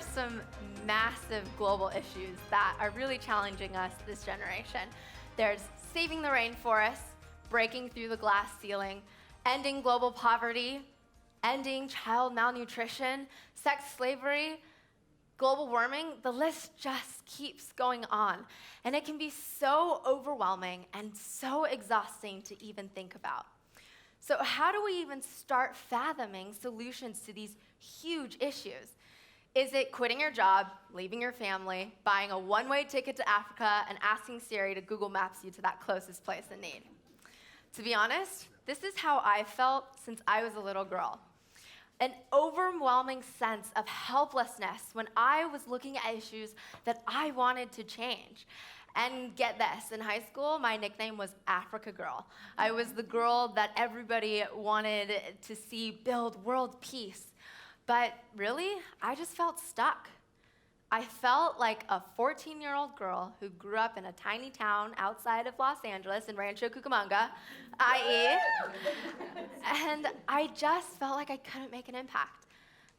some massive global issues that are really challenging us this generation. There's saving the rainforest, breaking through the glass ceiling, ending global poverty, ending child malnutrition, sex slavery, global warming. The list just keeps going on. And it can be so overwhelming and so exhausting to even think about. So how do we even start fathoming solutions to these huge issues? Is it quitting your job, leaving your family, buying a one-way ticket to Africa, and asking Siri to Google Maps you to that closest place in need? To be honest, this is how I felt since I was a little girl. An overwhelming sense of helplessness when I was looking at issues that I wanted to change. And get this, in high school, my nickname was Africa Girl. I was the girl that everybody wanted to see build world peace. But really, I just felt stuck. I felt like a 14-year-old girl who grew up in a tiny town outside of Los Angeles in Rancho Cucamonga, IE, and I just felt like I couldn't make an impact.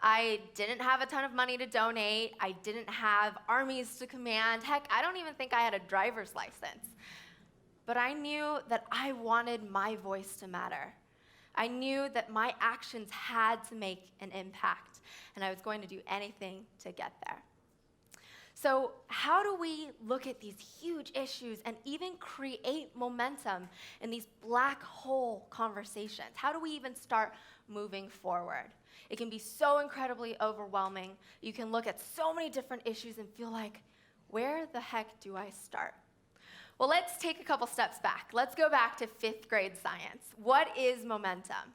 I didn't have a ton of money to donate. I didn't have armies to command. Heck, I don't even think I had a driver's license. But I knew that I wanted my voice to matter. I knew that my actions had to make an impact, and I was going to do anything to get there. So how do we look at these huge issues and even create momentum in these black hole conversations? How do we even start moving forward? It can be so incredibly overwhelming. You can look at so many different issues and feel like, where the heck do I start? Well, let's take a couple steps back. Let's go back to 5th grade science. What is momentum?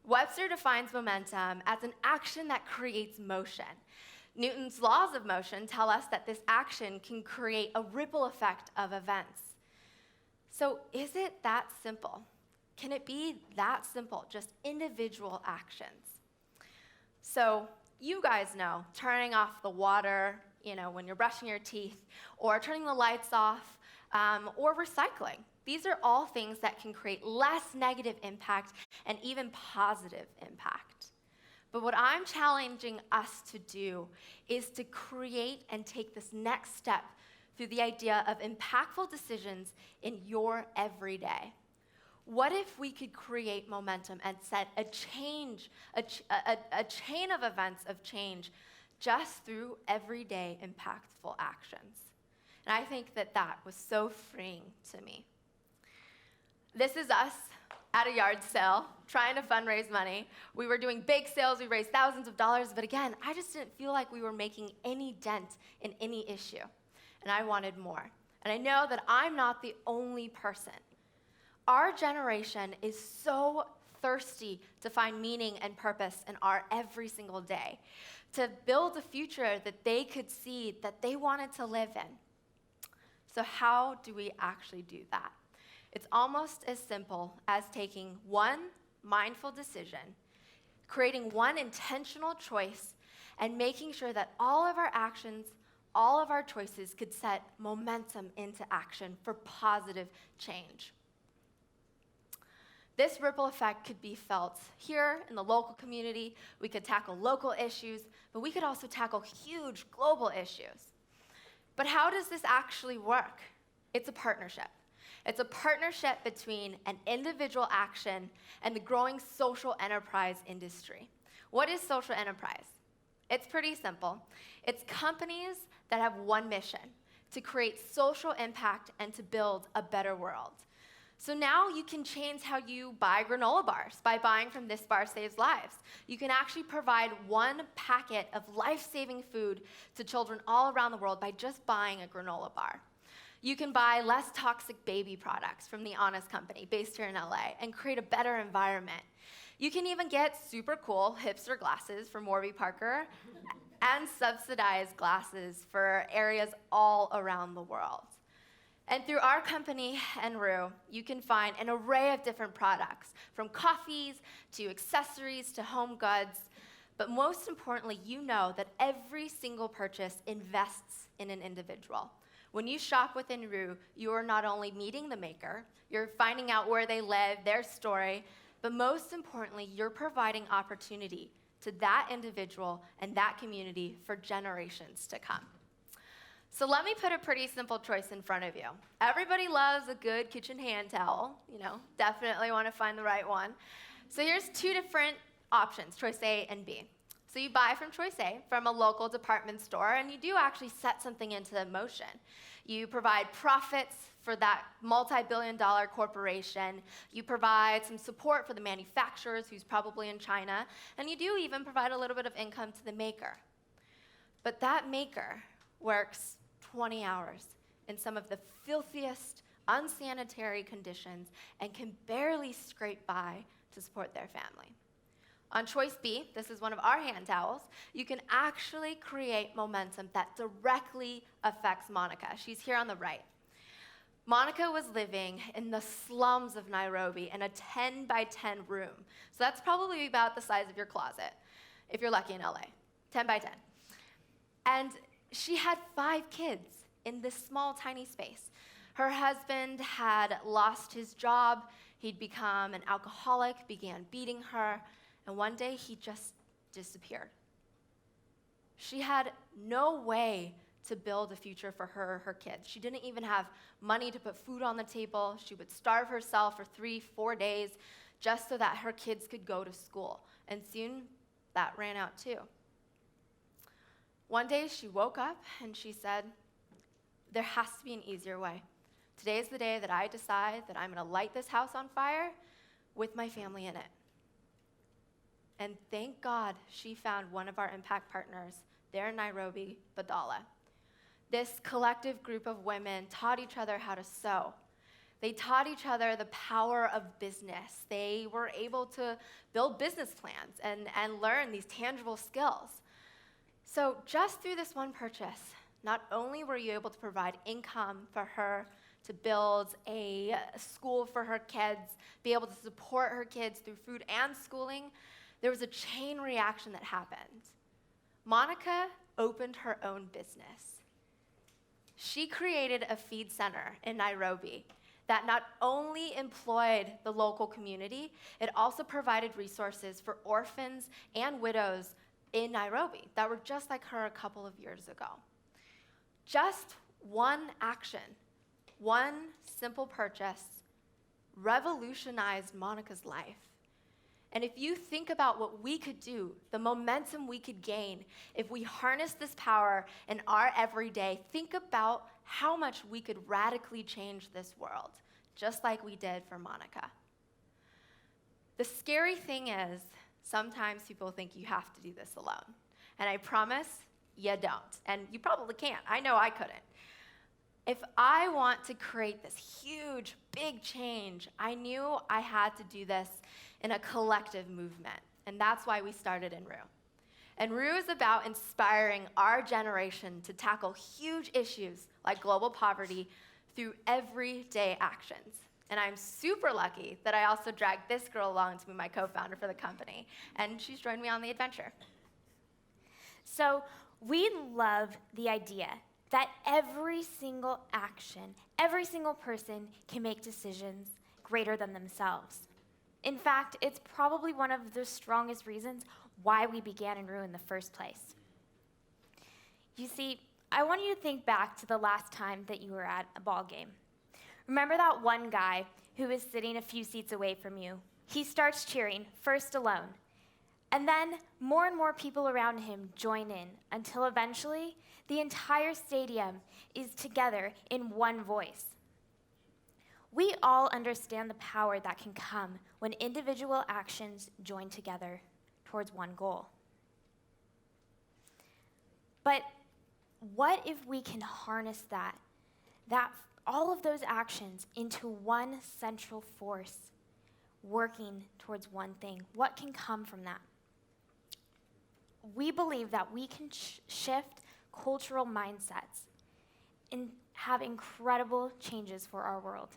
Webster defines momentum as an action that creates motion. Newton's laws of motion tell us that this action can create a ripple effect of events. So is it that simple? Can it be that simple, just individual actions? So you guys know, turning off the water, when you're brushing your teeth, or turning the lights off, or recycling. These are all things that can create less negative impact and even positive impact. But what I'm challenging us to do is to create and take this next step through the idea of impactful decisions in your everyday. What if we could create momentum and set a chain of events of change just through everyday impactful actions? And I think that that was so freeing to me. This is us at a yard sale, trying to fundraise money. We were doing big sales, we raised thousands of dollars, but again, I just didn't feel like we were making any dent in any issue. And I wanted more. And I know that I'm not the only person. Our generation is so thirsty to find meaning and purpose in our every single day, to build a future that they could see, that they wanted to live in. So how do we actually do that? It's almost as simple as taking one mindful decision, creating one intentional choice, and making sure that all of our actions, all of our choices could set momentum into action for positive change. This ripple effect could be felt here in the local community. We could tackle local issues, but we could also tackle huge global issues. But how does this actually work? It's a partnership. It's a partnership between an individual action and the growing social enterprise industry. What is social enterprise? It's pretty simple. It's companies that have one mission: to create social impact and to build a better world. So now you can change how you buy granola bars by buying from This Bar Saves Lives. You can actually provide one packet of life-saving food to children all around the world by just buying a granola bar. You can buy less toxic baby products from The Honest Company, based here in LA, and create a better environment. You can even get super cool hipster glasses from Warby Parker and subsidized glasses for areas all around the world. And through our company, Enrou, you can find an array of different products, from coffees to accessories to home goods. But most importantly, you know that every single purchase invests in an individual. When you shop with Enrou, you are not only meeting the maker, you're finding out where they live, their story, but most importantly, you're providing opportunity to that individual and that community for generations to come. So let me put a pretty simple choice in front of you. Everybody loves a good kitchen hand towel, definitely want to find the right one. So here's two different options, choice A and B. So you buy from choice A, from a local department store, and you do actually set something into motion. You provide profits for that multi-billion-dollar corporation. You provide some support for the manufacturers, who's probably in China, and you do even provide a little bit of income to the maker. But that maker works 20 hours in some of the filthiest, unsanitary conditions and can barely scrape by to support their family. On choice B, this is one of our hand towels, you can actually create momentum that directly affects Monica. She's here on the right. Monica was living in the slums of Nairobi in a 10 by 10 room. So that's probably about the size of your closet, if you're lucky in LA, 10 by 10. And she had 5 kids in this small, tiny space. Her husband had lost his job. He'd become an alcoholic, began beating her, and one day he just disappeared. She had no way to build a future for her or her kids. She didn't even have money to put food on the table. She would starve herself for 3-4 days just so that her kids could go to school. And soon that ran out too. One day she woke up and she said, there has to be an easier way. Today is the day that I decide that I'm going to light this house on fire with my family in it. And thank God she found one of our impact partners there in Nairobi, Badala. This collective group of women taught each other how to sew. They taught each other the power of business. They were able to build business plans and learn these tangible skills. So just through this one purchase, not only were you able to provide income for her to build a school for her kids, be able to support her kids through food and schooling, there was a chain reaction that happened. Monica opened her own business. She created a feed center in Nairobi that not only employed the local community, it also provided resources for orphans and widows in Nairobi that were just like her a couple of years ago. Just one action, one simple purchase revolutionized Monica's life. And if you think about what we could do, the momentum we could gain, if we harness this power in our everyday, think about how much we could radically change this world, just like we did for Monica. The scary thing is, sometimes people think you have to do this alone. And I promise you don't. And you probably can't. I know I couldn't. If I want to create this huge, big change, I knew I had to do this in a collective movement. And that's why we started Enrou. Enrou is about inspiring our generation to tackle huge issues like global poverty through everyday actions. And I'm super lucky that I also dragged this girl along to be my co-founder for the company. And she's joined me on the adventure. So we love the idea that every single action, every single person can make decisions greater than themselves. In fact, it's probably one of the strongest reasons why we began Enrou in the first place. You see, I want you to think back to the last time that you were at a ball game. Remember that one guy who was sitting a few seats away from you? He starts cheering, first alone. And then more and more people around him join in until eventually the entire stadium is together in one voice. We all understand the power that can come when individual actions join together towards one goal. But what if we can harness that all of those actions into one central force working towards one thing? What can come from that? We believe that we can shift cultural mindsets and have incredible changes for our world.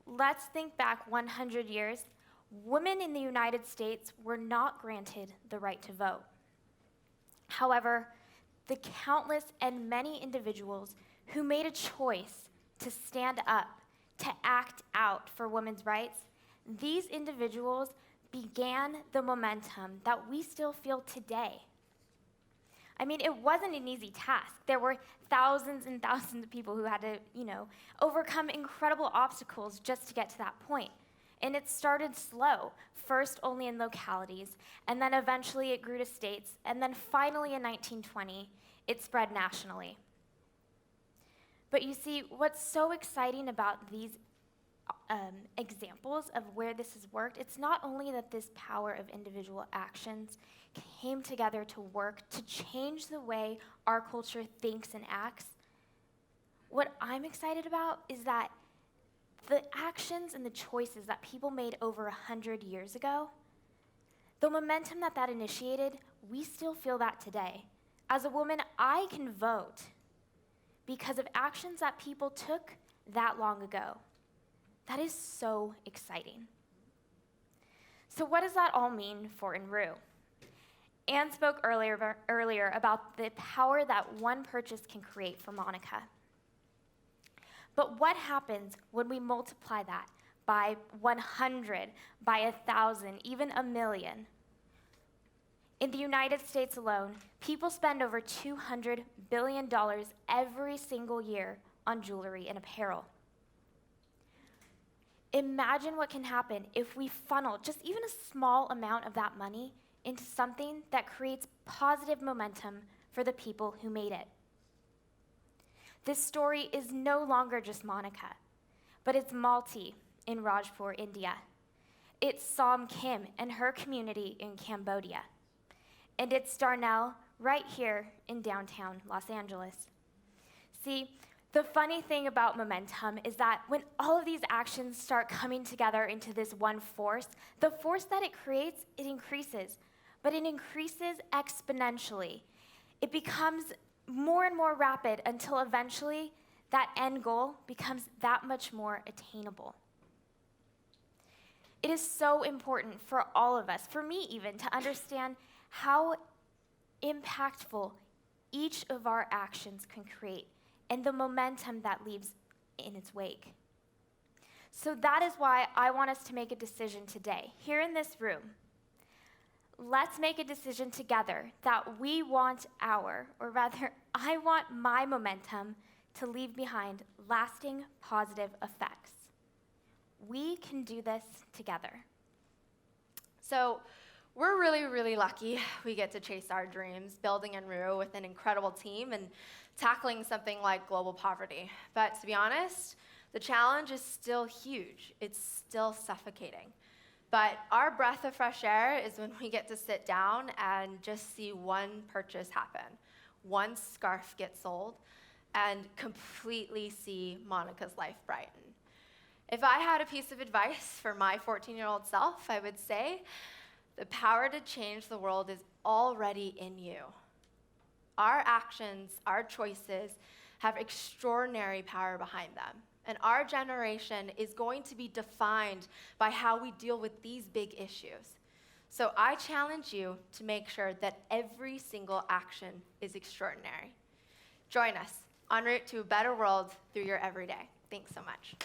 Let's think back 100 years. Women in the United States were not granted the right to vote. However, the countless and many individuals who made a choice to stand up, to act out for women's rights, these individuals began the momentum that we still feel today. I mean, it wasn't an easy task. There were thousands and thousands of people who had to, overcome incredible obstacles just to get to that point. And it started slow, first only in localities, and then eventually it grew to states, and then finally in 1920, it spread nationally. But you see, what's so exciting about these examples of where this has worked, it's not only that this power of individual actions came together to work to change the way our culture thinks and acts. What I'm excited about is that the actions and the choices that people made over 100 years ago, the momentum that initiated, we still feel that today. As a woman, I can vote because of actions that people took that long ago. That is so exciting. So what does that all mean for Enrou? Ann spoke earlier about the power that one purchase can create for Monica. But what happens when we multiply that by 100, by 1,000, even 1,000,000? In the United States alone, people spend over $200 billion every single year on jewelry and apparel. Imagine what can happen if we funnel just even a small amount of that money into something that creates positive momentum for the people who made it. This story is no longer just Monica, but it's Malti in Rajpur, India. It's Som Kim and her community in Cambodia. And it's Darnell right here in downtown Los Angeles. See, the funny thing about momentum is that when all of these actions start coming together into this one force, the force that it creates, it increases, but it increases exponentially. It becomes more and more rapid until eventually that end goal becomes that much more attainable. It is so important for all of us, for me even, to understand how impactful each of our actions can create and the momentum that leaves in its wake. So that is why I want us to make a decision today, here in this room. Let's make a decision together that we want I want my momentum to leave behind lasting positive effects. We can do this together. So we're really, really lucky we get to chase our dreams, building Enrou with an incredible team and tackling something like global poverty. But to be honest, the challenge is still huge. It's still suffocating. But our breath of fresh air is when we get to sit down and just see one purchase happen, one scarf get sold, and completely see Monica's life brighten. If I had a piece of advice for my 14-year-old self, I would say, the power to change the world is already in you. Our actions, our choices, have extraordinary power behind them. And our generation is going to be defined by how we deal with these big issues. So I challenge you to make sure that every single action is extraordinary. Join us en route to a better world through your everyday. Thanks so much.